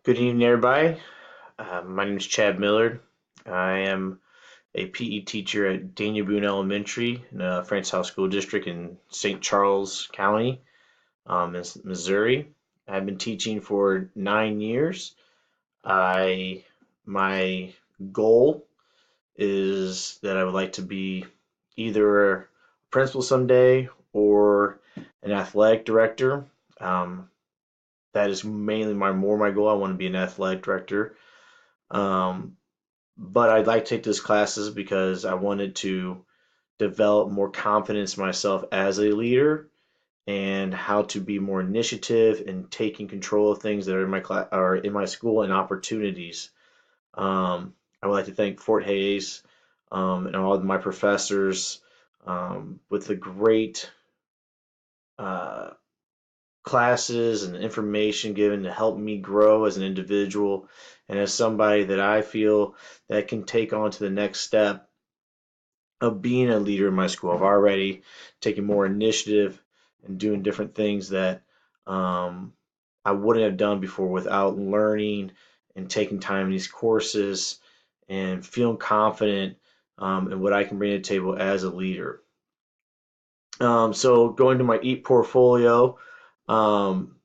Good evening, everybody. My name is Chad Millard. I am a PE teacher at Daniel Boone Elementary in the Francis House School District in St. Charles County, Missouri. I've been teaching for 9 years. I my goal is that I would like to be either a principal someday or an athletic director. Um, that is mainly my goal. I want to be an athletic director. Um, but I'd like to take those classes because I wanted to develop more confidence in myself as a leader and how to be more initiative and taking control of things that are in my class or in my school and opportunities. I would like to thank Fort Hayes and all of my professors with the great uh, classes and information given to help me grow as an individual and as somebody that I feel that can take on to the next step of being a leader in my school. I've already taken more initiative and doing different things that I wouldn't have done before without learning and taking time in these courses and feeling confident in what I can bring to the table as a leader. So going to my eportfolio, um,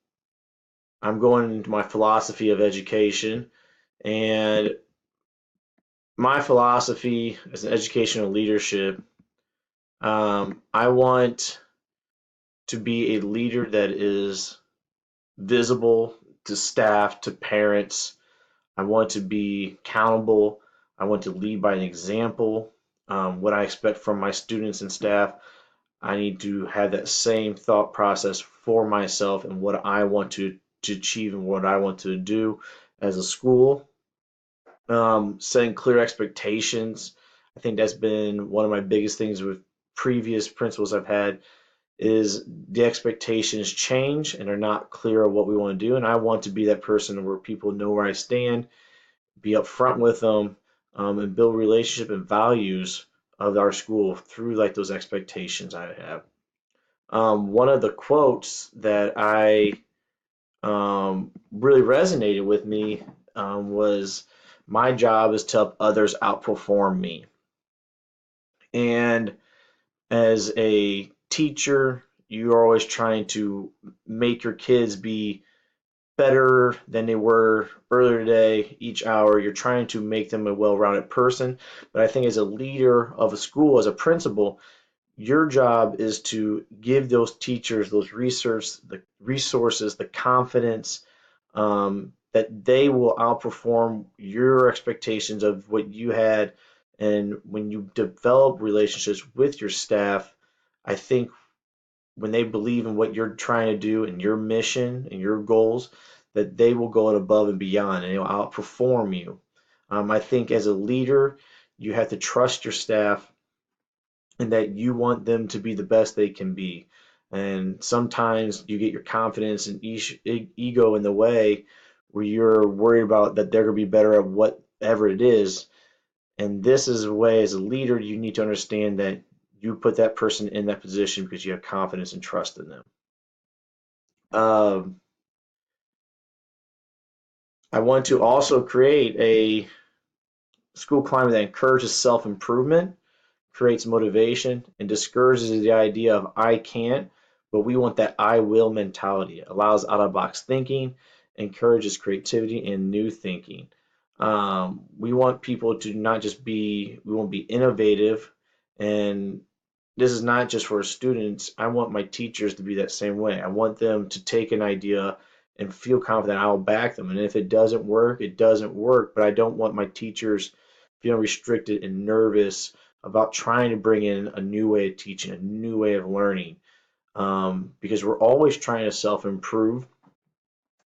I'm going into my philosophy of education, and my philosophy as an educational leadership, I want to be a leader that is visible to staff, to parents. I want to be accountable. I want to lead by an example. What I expect from my students and staff, I need to have that same thought process for myself and what I want to achieve and what I want to do as a school. Setting clear expectations. I think that's been one of my biggest things with previous principals I've had is the expectations change and are not clear of what we want to do. And I want to be that person where people know where I stand, be upfront with them, and build relationship and values of our school through like those expectations I have. One of the quotes that I really resonated with me was, "My job is to help others outperform me." And as a teacher, you're always trying to make your kids be better than they were earlier today, each hour. You're trying to make them a well rounded person. But I think as a leader of a school, as a principal, your job is to give those teachers those resources, the confidence that they will outperform your expectations of what you had. And when you develop relationships with your staff, I think when they believe in what you're trying to do and your mission and your goals, that they will go above and beyond and they will outperform you. I think as a leader, you have to trust your staff and that you want them to be the best they can be. And sometimes you get your confidence and ego in the way where you're worried about that they're going to be better at whatever it is. And this is a way, as a leader, you need to understand that you put that person in that position because you have confidence and trust in them. Um, I want to also create a school climate that encourages self improvement, creates motivation, and discourages the idea of I can't, but we want that I will mentality. It allows out of box thinking, encourages creativity and new thinking. We want people to not just be, we want to be innovative. And this is not just for students. I want my teachers to be that same way. I want them to take an idea and feel confident I'll back them. And if it doesn't work, it doesn't work. But I don't want my teachers feeling restricted and nervous about trying to bring in a new way of teaching, a new way of learning, because we're always trying to self-improve,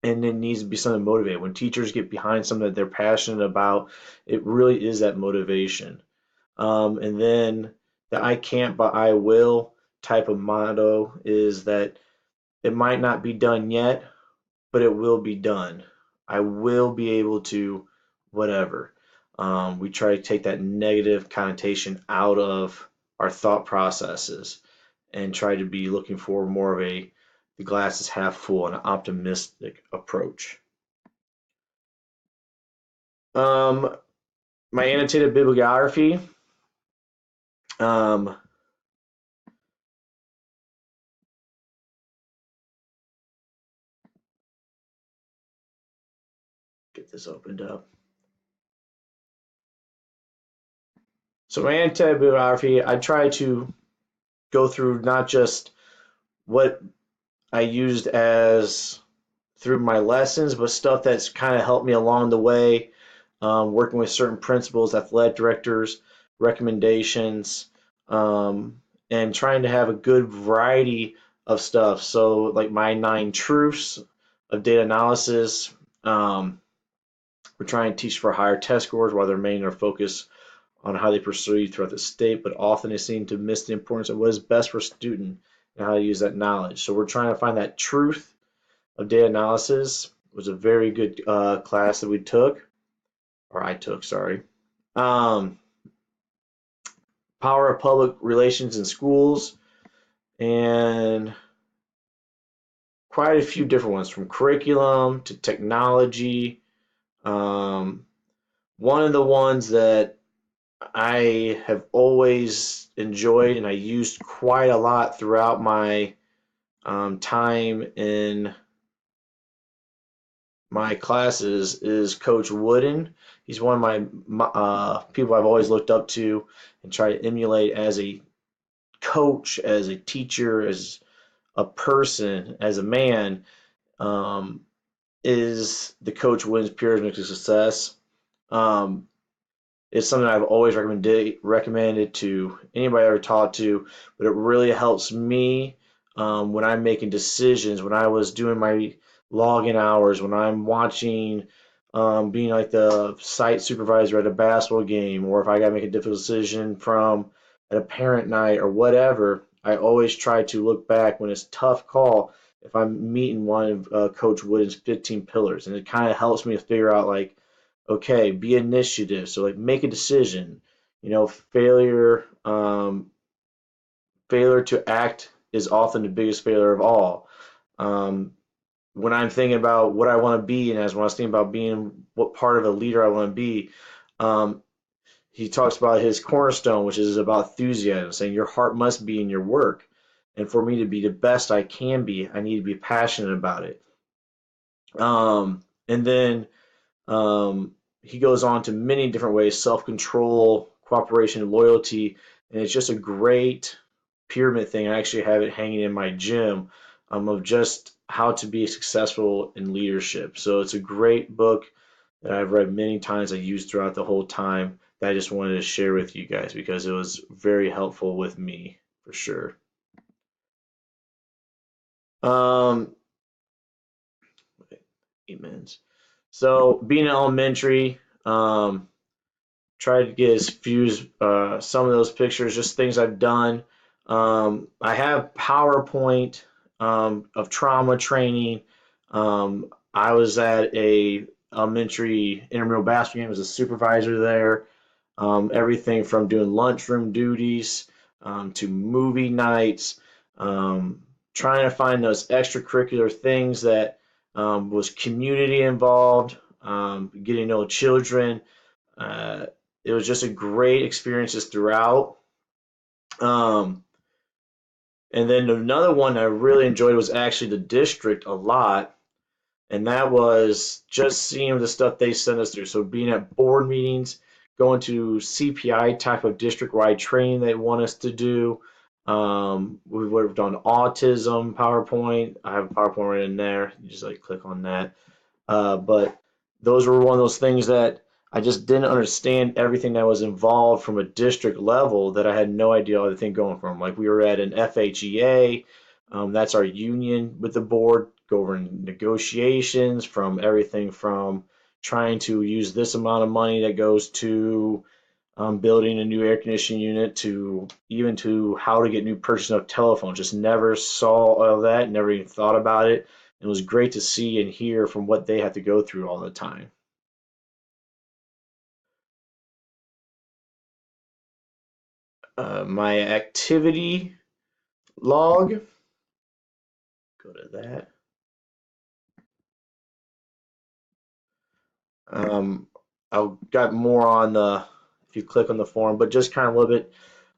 and it needs to be something motivated. When teachers get behind something that they're passionate about, it really is that motivation. And then the I can't but I will type of motto is that it might not be done yet, but it will be done. I will be able to whatever. We try to take that negative connotation out of our thought processes and try to be looking for more of a the glass is half full and an optimistic approach. Um, my annotated bibliography. Um, get this opened up. So my annotated bibliography, I try to go through not just what I used as through my lessons, but stuff that's kind of helped me along the way, working with certain principals, athletic directors, recommendations, and trying to have a good variety of stuff. So, like my 9 truths of data analysis, we're trying to teach for higher test scores while their main or focus on how they proceed throughout the state, but often they seem to miss the importance of what is best for a student and how to use that knowledge. So we're trying to find that truth of data analysis. It was a very good class that we took, or I took, sorry. Um, Power of public relations in schools, and quite a few different ones from curriculum to technology. Um, One of the ones that I have always enjoyed and I used quite a lot throughout my time in my classes is Coach Wooden. He's one of my people I've always looked up to and try to emulate as a coach, as a teacher, as a person, as a man. Um, is the Coach Wooden's Pyramid to Success. Um, it's something I've always recommended to anybody I ever talked to, but it really helps me when I'm making decisions, when I was doing my login hours, when I'm watching, being like the site supervisor at a basketball game, or if I got to make a difficult decision from at a parent night or whatever. I always try to look back when it's a tough call if I'm meeting one of Coach Wooden's 15 pillars, and it kind of helps me to figure out like, okay, be initiative. So like make a decision. You know, failure to act is often the biggest failure of all. Um, when I'm thinking about what I want to be, and as when I was thinking about being what part of a leader I want to be, um, he talks about his cornerstone, which is about enthusiasm, saying your heart must be in your work. And for me to be the best I can be, I need to be passionate about it. And then he goes on to many different ways: self control, cooperation, loyalty. And it's just a great pyramid thing. I actually have it hanging in my gym of just how to be successful in leadership. So it's a great book that I've read many times. I used throughout the whole time that I just wanted to share with you guys because it was very helpful with me for sure. Um, 8 minutes. So being in elementary, tried to get as few as some of those pictures, just things I've done. I have PowerPoint of trauma training. I was at a elementary intramural basketball game as a supervisor there. Everything from doing lunchroom duties to movie nights, trying to find those extracurricular things that was community involved, getting to know children. Uh, it was just a great experiences throughout. Um, and then another one I really enjoyed was actually the district a lot, and that was just seeing the stuff they sent us through. So being at board meetings, going to CPI type of district-wide training they want us to do. We worked on autism PowerPoint. I have a PowerPoint right in there. You just like click on that. But those were one of those things that I just didn't understand everything that was involved from a district level that I had no idea everything going from. Like we were at an FHEA, that's our union with the board, go over negotiations from everything from trying to use this amount of money that goes to building a new air conditioning unit to even to how to get new purchase of telephones. Just never saw all of that, never even thought about it. It was great to see and hear from what they have to go through all the time. My activity log, go to that. Um, I've got more on the if you click on the form, but just kind of a little bit.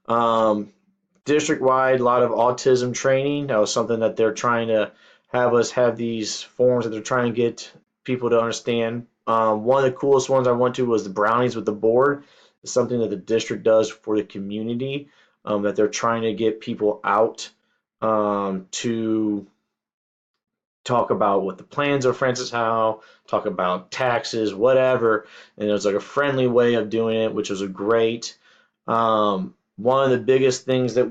Um, District wide, a lot of autism training. That was something that they're trying to have us have these forms that they're trying to get people to understand. One of the coolest ones I went to was the brownies with the board. It's something that the district does for the community, that they're trying to get people out to talk about what the plans are, Francis Howe, talk about taxes, whatever. And it was like a friendly way of doing it, which was a great. One of the biggest things that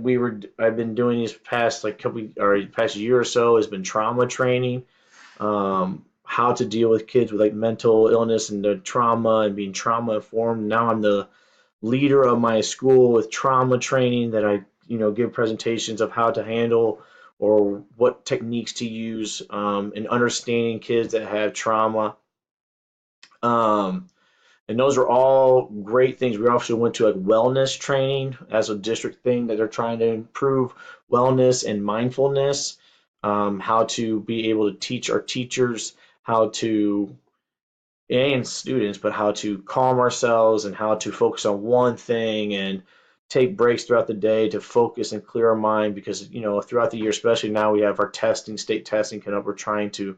I've been doing these past like couple or past year or so has been trauma training. How to deal with kids with like mental illness and the trauma and being trauma informed. Now I'm the leader of my school with trauma training that I, give presentations of how to handle or what techniques to use in understanding kids that have trauma. Um, and those are all great things. We also went to like wellness training as a district thing that they're trying to improve wellness and mindfulness. How to be able to teach our teachers how to and students, but how to calm ourselves and how to focus on one thing and take breaks throughout the day to focus and clear our mind because throughout the year, especially now we have our testing, state testing coming up. We're trying to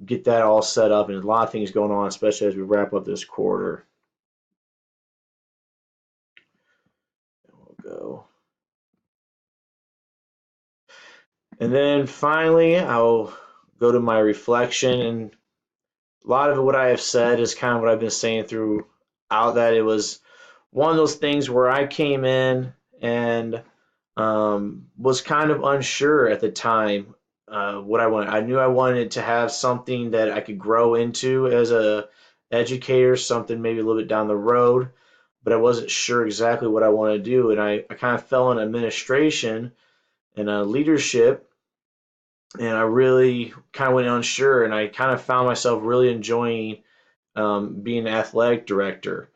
get that all set up and a lot of things going on, especially as we wrap up this quarter. We'll go. And then finally, I'll go to my reflection. And a lot of what I have said is kind of what I've been saying throughout that it was one of those things where I came in and was kind of unsure at the time what I wanted. I knew I wanted to have something that I could grow into as a educator, something maybe a little bit down the road, but I wasn't sure exactly what I wanted to do. And I kind of fell in administration and leadership, and I really kind of went unsure, and I kind of found myself really enjoying being an athletic director.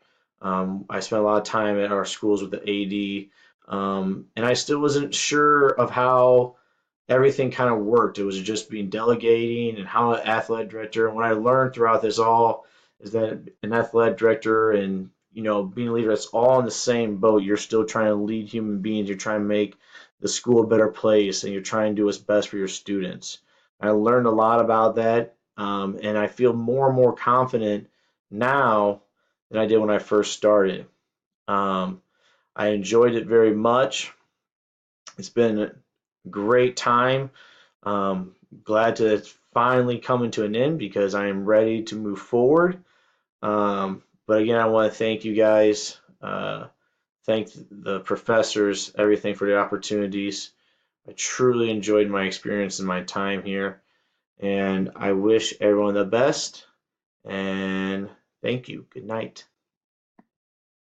I spent a lot of time at our schools with the AD, and I still wasn't sure of how everything kind of worked. It was just being delegating and how an athletic director. And what I learned throughout this all is that an athletic director and being a leader, it's all in the same boat. You're still trying to lead human beings. You're trying to make the school a better place, and you're trying to do what's best for your students. I learned a lot about that, and I feel more and more confident now than I did when I first started. Um, I enjoyed it very much. It's been a great time. Glad to it's finally coming to an end because I am ready to move forward. But again, I want to thank you guys, thank the professors, everything for the opportunities. I truly enjoyed my experience and my time here, and I wish everyone the best. And thank you. Good night.